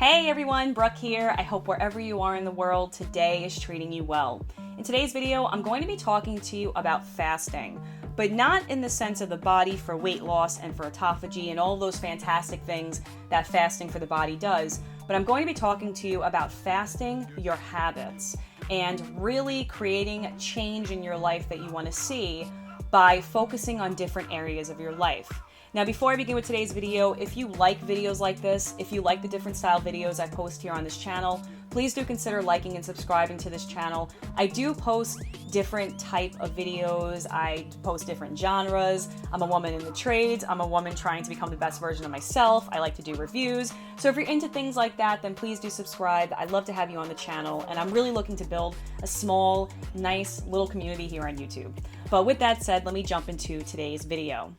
Hey everyone, Brooke here. I hope wherever you are in the world, today is treating you well. In today's video, I'm going to be talking to you about fasting, but not in the sense of the body for weight loss and for autophagy and all those fantastic things that fasting for the body does, but I'm going to be talking to you about fasting your habits and really creating change in your life that you want to see by focusing on different areas of your life. Now, before I begin with today's video, if you like videos like this, if you like the different style videos I post here on this channel, please do consider liking and subscribing to this channel. I do post different type of videos. I post different genres. I'm a woman in the trades. I'm a woman trying to become the best version of myself. I like to do reviews. So if you're into things like that, then please do subscribe. I'd love to have you on the channel. And I'm really looking to build a small, nice little community here on YouTube. But with that said, let me jump into today's video.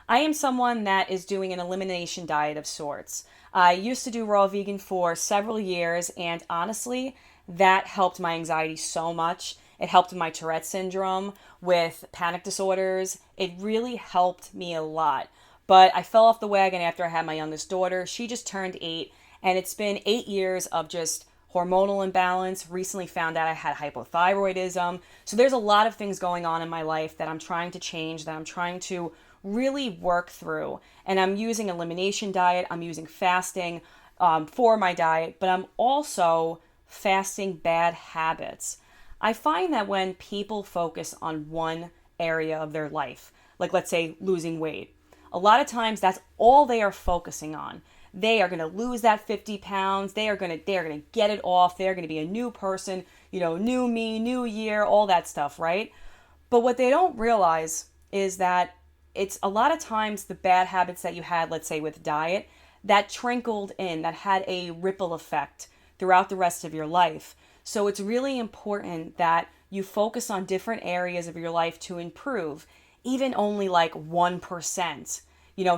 I am someone that is doing an elimination diet of sorts. I used to do raw vegan for several years, and honestly, that helped my anxiety so much. It helped my Tourette syndrome, with panic disorders. It really helped me a lot. But I fell off the wagon after I had my youngest daughter. She just turned 8, and it's been 8 years of just hormonal imbalance. Recently found out I had hypothyroidism. So there's a lot of things going on in my life that I'm trying to change, that I'm trying to really work through. And I'm using elimination diet, I'm using fasting for my diet, but I'm also fasting bad habits. I find that when people focus on one area of their life, like let's say losing weight, a lot of times that's all they are focusing on. They are going to lose that 50 pounds. They are going to get it off. They're going to be a new person, new me, new year, all that stuff, right? But what they don't realize is that it's a lot of times the bad habits that you had, let's say with diet, that trickled in, that had a ripple effect throughout the rest of your life. So it's really important that you focus on different areas of your life to improve, even only like 1%.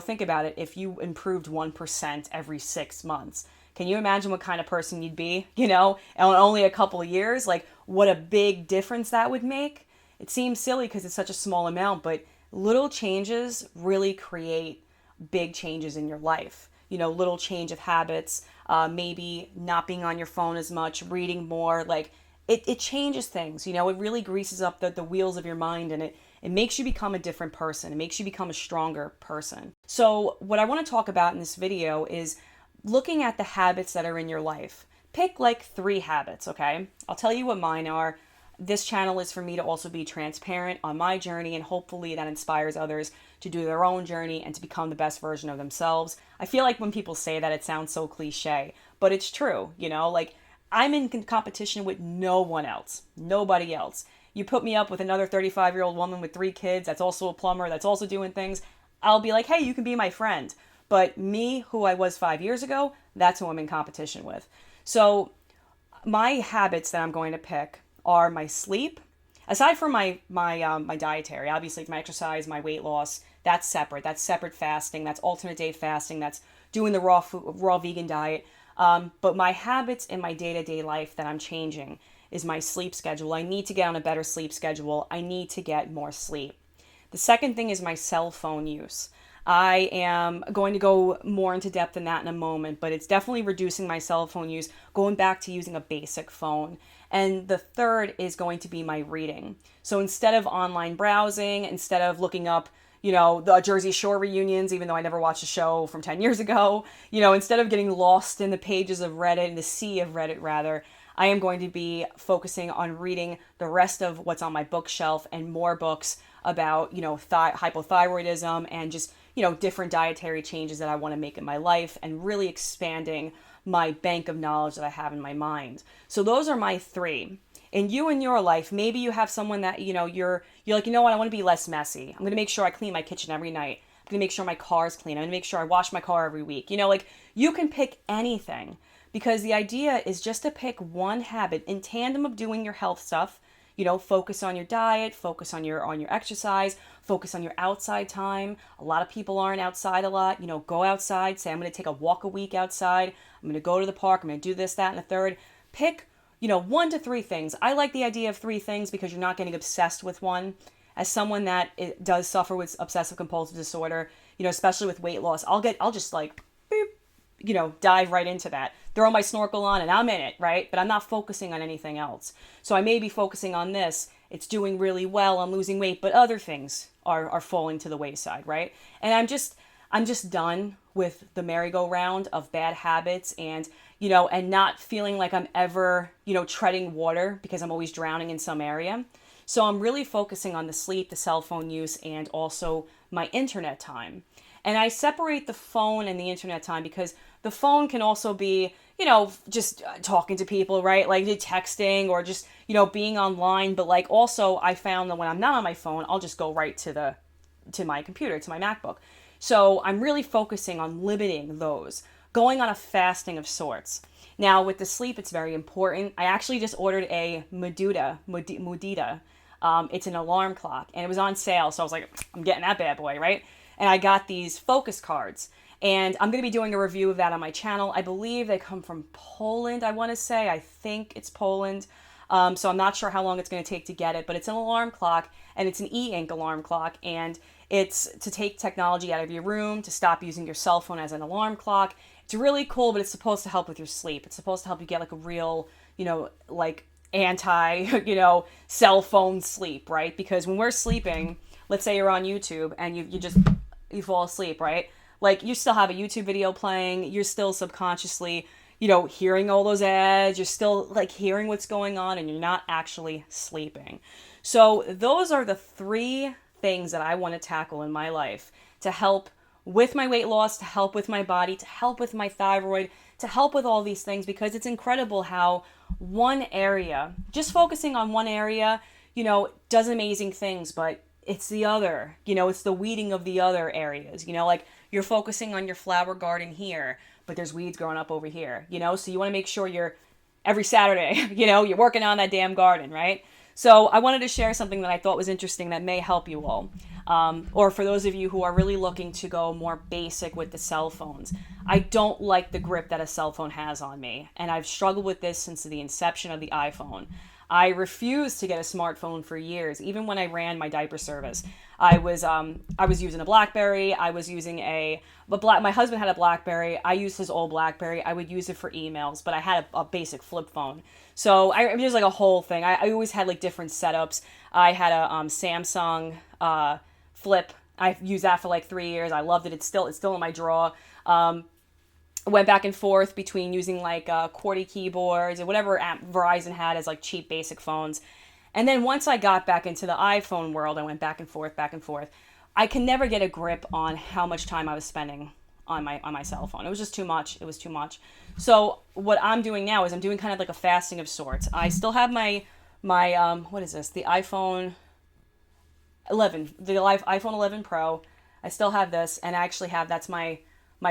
Think about it. If you improved 1% every 6 months, can you imagine what kind of person you'd be, in only a couple of years? Like what a big difference that would make. It seems silly because it's such a small amount, but little changes really create big changes in your life. Little change of habits, maybe not being on your phone as much, reading more, like it changes things. It really greases up the wheels of your mind, and it makes you become a different person. It makes you become a stronger person. So what I want to talk about in this video is looking at the habits that are in your life. Pick like 3 habits, okay? I'll tell you what mine are. This channel is for me to also be transparent on my journey, and hopefully that inspires others to do their own journey and to become the best version of themselves. I feel like when people say that, it sounds so cliche, but it's true, like I'm in competition with no one else, nobody else. You put me up with another 35-year-old woman with 3 kids that's also a plumber, that's also doing things, I'll be like, hey, you can be my friend. But me, who I was 5 years ago, that's who I'm in competition with. So my habits that I'm going to pick are my sleep. Aside from my dietary, obviously my exercise, my weight loss, that's separate. That's separate fasting. That's alternate day fasting. That's doing the raw vegan diet. But my habits in my day-to-day life that I'm changing is my sleep schedule. I need to get on a better sleep schedule. I need to get more sleep. The second thing is my cell phone use. I am going to go more into depth in that in a moment, but it's definitely reducing my cell phone use, going back to using a basic phone. And the third is going to be my reading. So instead of online browsing, instead of looking up, the Jersey Shore reunions, even though I never watched a show from 10 years ago, instead of getting lost in the pages of Reddit, in the sea of Reddit rather, I am going to be focusing on reading the rest of what's on my bookshelf and more books about, hypothyroidism and just, different dietary changes that I want to make in my life, and really expanding my bank of knowledge that I have in my mind. So those are my 3. And you in your life, maybe you have someone that, you're like, I want to be less messy. I'm going to make sure I clean my kitchen every night. I'm going to make sure my car's clean. I'm going to make sure I wash my car every week. You can pick anything, because the idea is just to pick one habit in tandem of doing your health stuff. Focus on your diet, focus on your exercise, focus on your outside time. A lot of people aren't outside a lot. Go outside, say, I'm going to take a walk a week outside. I'm going to go to the park. I'm going to do this, that, and a third. Pick, 1 to 3 things. I like the idea of 3 things because you're not getting obsessed with one. As someone that does suffer with obsessive compulsive disorder, especially with weight loss, I'll just like, boop, dive right into that. Throw my snorkel on and I'm in it, right? But I'm not focusing on anything else. So I may be focusing on this. It's doing really well. I'm losing weight, but other things are falling to the wayside, right? And I'm just done with the merry-go-round of bad habits and not feeling like I'm ever, treading water because I'm always drowning in some area. So I'm really focusing on the sleep, the cell phone use, and also my internet time. And I separate the phone and the internet time because the phone can also be, just talking to people, right? Like texting or just, being online. But like also I found that when I'm not on my phone, I'll just go right to my computer, to my MacBook. So I'm really focusing on limiting those, going on a fasting of sorts. Now with the sleep, it's very important. I actually just ordered a Mudita. It's an alarm clock and it was on sale. So I was like, I'm getting that bad boy, right? And I got these focus cards. And I'm going to be doing a review of that on my channel. I believe they come from Poland, I want to say. I think it's Poland. So I'm not sure how long it's going to take to get it. But it's an alarm clock, and it's an eink alarm clock. And it's to take technology out of your room, to stop using your cell phone as an alarm clock. It's really cool, but it's supposed to help with your sleep. It's supposed to help you get like a real, anti, cell phone sleep, right? Because when we're sleeping, let's say you're on YouTube and you fall asleep, right? Like you still have a YouTube video playing, you're still subconsciously, hearing all those ads, you're still like hearing what's going on and you're not actually sleeping. So those are the 3 things that I want to tackle in my life to help with my weight loss, to help with my body, to help with my thyroid, to help with all these things, because it's incredible how one area, just focusing on one area, does amazing things, but it's the other, it's the weeding of the other areas, like you're focusing on your flower garden here, but there's weeds growing up over here, so you want to make sure you're every Saturday, you're working on that damn garden, right? So I wanted to share something that I thought was interesting that may help you all. Or for those of you who are really looking to go more basic with the cell phones. I don't like the grip that a cell phone has on me. And I've struggled with this since the inception of the iPhone. I refused to get a smartphone for years, even when I ran my diaper service. I was using a BlackBerry. I was using my husband had a BlackBerry. I used his old BlackBerry. I would use it for emails, but I had a basic flip phone. So it was like a whole thing. I always had like different setups. I had a Samsung Flip. I used that for like 3 years. I loved it. It's still in my drawer. Went back and forth between using like QWERTY keyboards or whatever app Verizon had as like cheap basic phones. And then once I got back into the iPhone world, I went back and forth. I can never get a grip on how much time I was spending on my cell phone. It was just too much. It was too much. So what I'm doing now is I'm doing kind of like a fasting of sorts. I still have my what is this? The iPhone 11, the iPhone 11 Pro. I still have this, and I actually have, that's my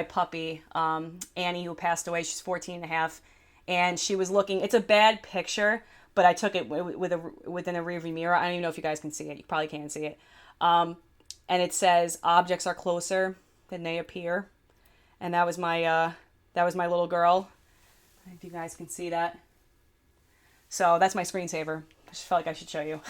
puppy, Annie, who passed away. She's 14 and a half, and she was looking, it's a bad picture, but I took it within a rearview mirror. I don't even know if you guys can see it. You probably can't see it. And it says, objects are closer than they appear. And that was my little girl. If you guys can see that. So that's my screensaver. I just felt like I should show you.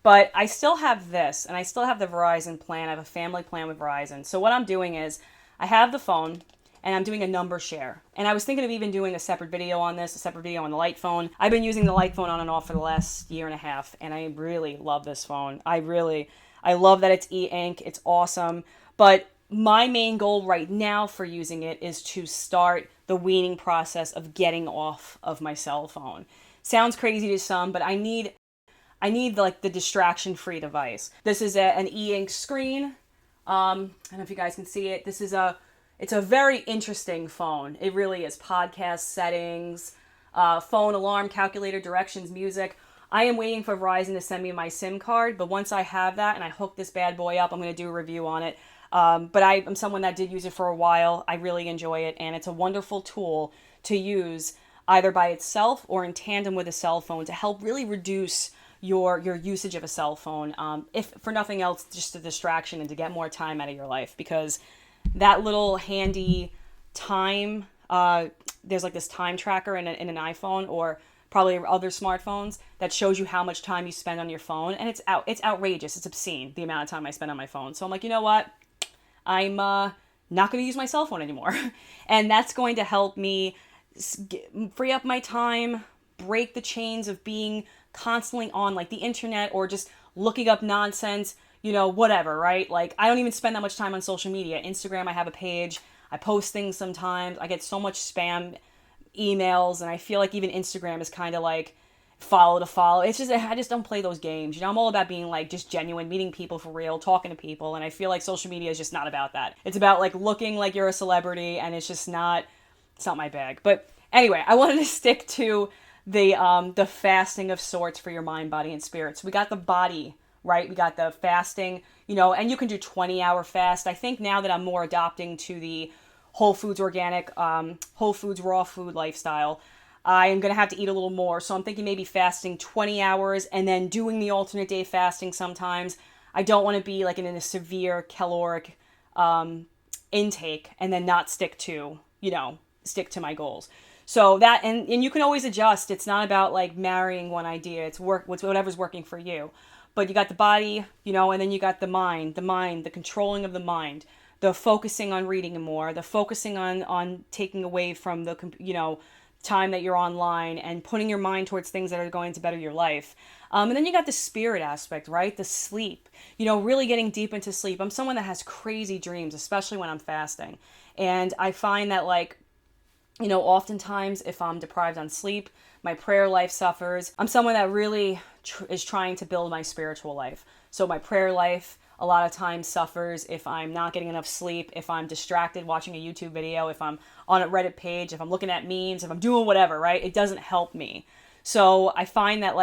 But I still have this, and I still have the Verizon plan. I have a family plan with Verizon. So what I'm doing is I have the phone, and I'm doing a number share. And I was thinking of even doing a separate video on this, a separate video on the light phone. I've been using the light phone on and off for the last year and a half, and I really love this phone. I love that it's e-ink. It's awesome. But my main goal right now for using it is to start the weaning process of getting off of my cell phone. Sounds crazy to some, but I need like the distraction-free device. This is an e-ink screen. I don't know if you guys can see it. It's a very interesting phone. It really is. Podcast settings, phone alarm, calculator, directions, music. I am waiting for Verizon to send me my SIM card, but once I have that and I hook this bad boy up, I'm going to do a review on it. But I'm someone that did use it for a while. I really enjoy it, and it's a wonderful tool to use either by itself or in tandem with a cell phone to help really reduce your usage of a cell phone, if for nothing else, just a distraction and to get more time out of your life. Because that little handy time, there's like this time tracker in an iPhone or probably other smartphones that shows you how much time you spend on your phone, and it's outrageous. It's obscene the amount of time I spend on my phone. So I'm like, you know what? I'm not going to use my cell phone anymore. And that's going to help me free up my time, break the chains of being constantly on like the internet or just looking up nonsense, whatever, right? Like, I don't even spend that much time on social media. Instagram, I have a page. I post things sometimes. I get so much spam emails, and I feel like even Instagram is kind of like follow to follow. It's just, I just don't play those games. I'm all about being like just genuine, meeting people for real, talking to people. And I feel like social media is just not about that. It's about like looking like you're a celebrity, and it's not my bag. But anyway, I wanted to stick to the fasting of sorts for your mind, body, and spirit. So we got the body, right? We got the fasting, and you can do 20-hour fast. I think now that I'm more adopting to the whole foods organic, whole foods raw food lifestyle, I am going to have to eat a little more. So I'm thinking maybe fasting 20 hours and then doing the alternate day fasting sometimes. I don't want to be like in a severe caloric intake and then not stick to my goals. So that, and you can always adjust. It's not about like marrying one idea. It's whatever's working for you. But you got the body, and then you got the mind, the controlling of the mind, the focusing on reading more, the focusing on taking away from the, time that you're online and putting your mind towards things that are going to better your life. And then you got the spirit aspect, right? The sleep, really getting deep into sleep. I'm someone that has crazy dreams, especially when I'm fasting. And I find that oftentimes if I'm deprived on sleep, my prayer life suffers. I'm someone that really is trying to build my spiritual life. So my prayer life a lot of times suffers if I'm not getting enough sleep, if I'm distracted watching a YouTube video, if I'm on a Reddit page, if I'm looking at memes, if I'm doing whatever, right? It doesn't help me. So I find that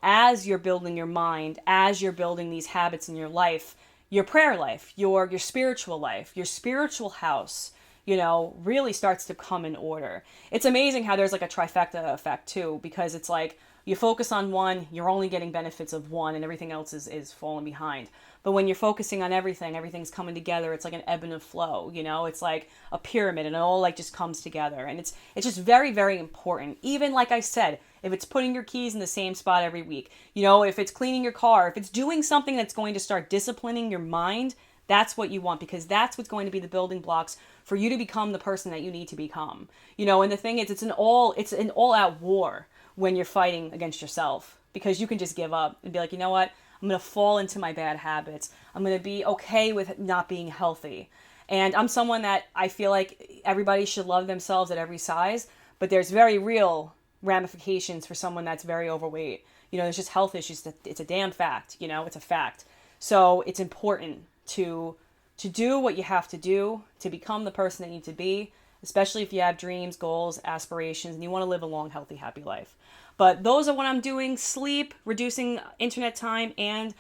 as you're building your mind, as you're building these habits in your life, your prayer life, your spiritual life, your spiritual house, really starts to come in order. It's amazing how there's like a trifecta effect too, because it's like you focus on one, you're only getting benefits of one, and everything else is falling behind. But when you're focusing on everything's coming together. It's like an ebb and a flow, it's like a pyramid, and it all like just comes together. And it's just very, very important. Even like I said, if it's putting your keys in the same spot every week, if it's cleaning your car, if it's doing something that's going to start disciplining your mind, that's what you want, because that's what's going to be the building blocks for you to become the person that you need to become. And the thing is, it's an all-out war when you're fighting against yourself, because you can just give up and be like, you know what? I'm going to fall into my bad habits. I'm going to be okay with not being healthy. And I'm someone that I feel like everybody should love themselves at every size, but there's very real ramifications for someone that's very overweight. There's just health issues. It's a damn fact. It's a fact. So it's important to do what you have to do to become the person that you need to be, especially if you have dreams, goals, aspirations, and you want to live a long, healthy, happy life. But those are what I'm doing: sleep, reducing internet time, and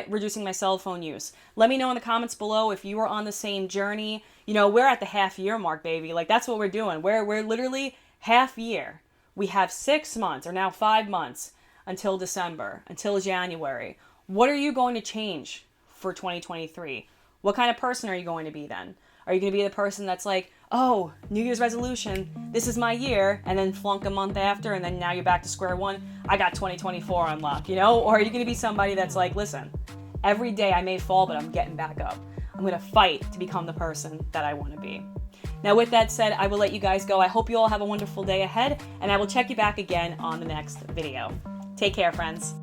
reducing my cell phone use. Let me know in the comments below if you are on the same journey. We're at the half-year mark, baby. Like, that's what we're doing. We're literally half year. We have 6 months, or now 5 months, until December, until January. What are you going to change for 2023? What kind of person are you going to be then? Are you going to be the person that's like, oh, New Year's resolution, this is my year, and then flunk a month after, and then now you're back to square one? I got 2024 unlocked, Or are you going to be somebody that's like, listen, every day I may fall, but I'm getting back up. I'm going to fight to become the person that I want to be. Now, with that said, I will let you guys go. I hope you all have a wonderful day ahead, and I will check you back again on the next video. Take care, friends.